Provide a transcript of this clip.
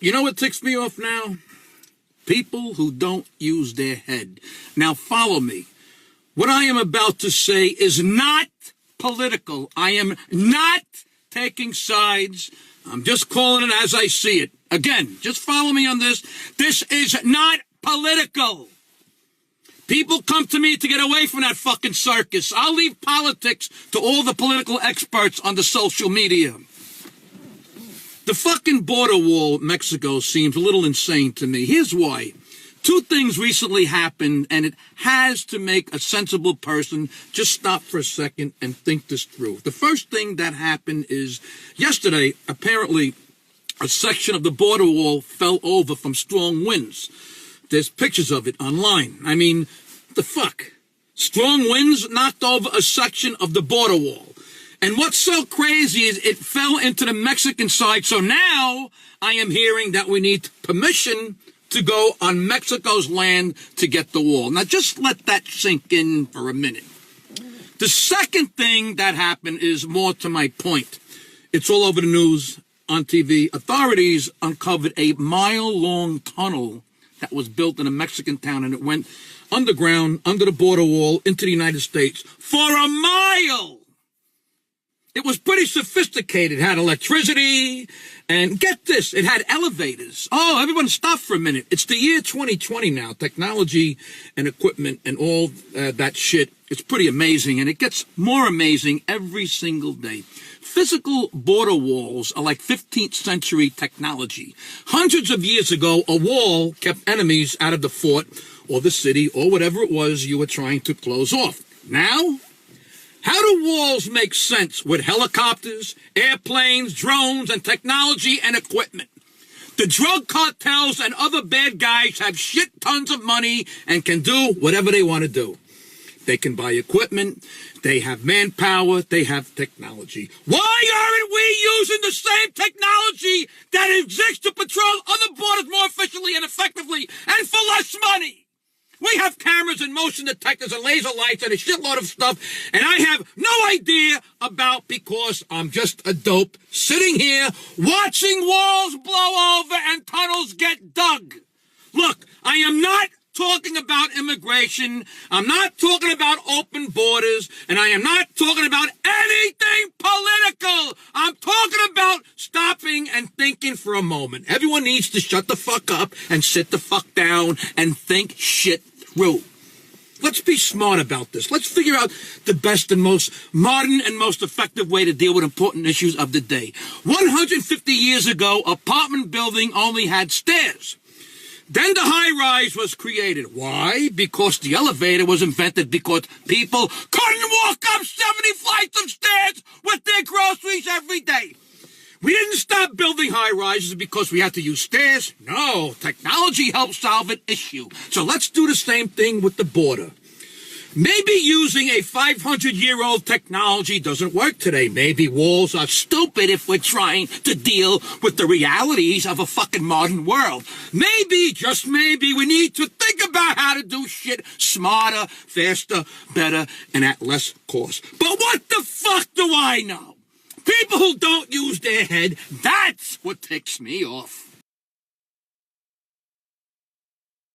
You know what ticks me off now? People who don't use their head. Now follow me. What I am about to say is not political. I am not taking sides. I'm just calling it as I see it. Again, just follow me on this. This is not political. People come to me to get away from that fucking circus. I'll leave politics to all the political experts on the social media. The fucking border wall, Mexico, seems a little insane to me. Here's why. Two things recently happened, and it has to make a sensible person just stop for a second and think this through. The first thing that happened is yesterday, apparently, a section of the border wall fell over from strong winds. There's pictures of it online. I mean, the fuck? Strong winds knocked over a section of the border wall. And what's so crazy is it fell into the Mexican side. So now I am hearing that we need permission to go on Mexico's land to get the wall. Now just let that sink in for a minute. The second thing that happened is more to my point. It's all over the news, on TV. Authorities uncovered a mile-long tunnel that was built in a Mexican town, and it went underground, under the border wall, into the United States for a mile. It was pretty sophisticated. It had electricity, and get this, it had elevators. Oh, everyone stop for a minute. It's the year 2020 now. Technology and equipment and all that shit, it's pretty amazing, and it gets more amazing every single day. Physical border walls are like 15th century technology. Hundreds of years ago, a wall kept enemies out of the fort or the city or whatever it was you were trying to close off. Now, how do walls make sense with helicopters, airplanes, drones, and technology and equipment? The drug cartels and other bad guys have shit tons of money and can do whatever they want to do. They can buy equipment, they have manpower, they have technology. Why aren't we using the same technology that exists to patrol other borders more efficiently and effectively and for less money? We have cameras and motion detectors and laser lights and a shitload of stuff, and I have no idea about because I'm just a dope sitting here watching walls blow over and tunnels get dug. Look, I am not talking about immigration. I'm not talking about open borders, and I am not talking about anything political. I'm talking about stopping and thinking for a moment. Everyone needs to shut the fuck up and sit the fuck down and think shit through. Let's be smart about this. Let's figure out the best and most modern and most effective way to deal with important issues of the day. 150 years ago, apartment building only had stairs. Then the high-rise was created. Why? Because the elevator was invented because people couldn't walk up 70 flights of stairs with their groceries every day. We didn't stop building high-rises because we had to use stairs. No, technology helps solve an issue. So let's do the same thing with the border. Maybe using a 500-year-old technology doesn't work today. Maybe walls are stupid if we're trying to deal with the realities of a fucking modern world. Maybe, just maybe, we need to think about how to do shit smarter, faster, better, and at less cost. But what the fuck do I know? People who don't use their head, that's what ticks me off.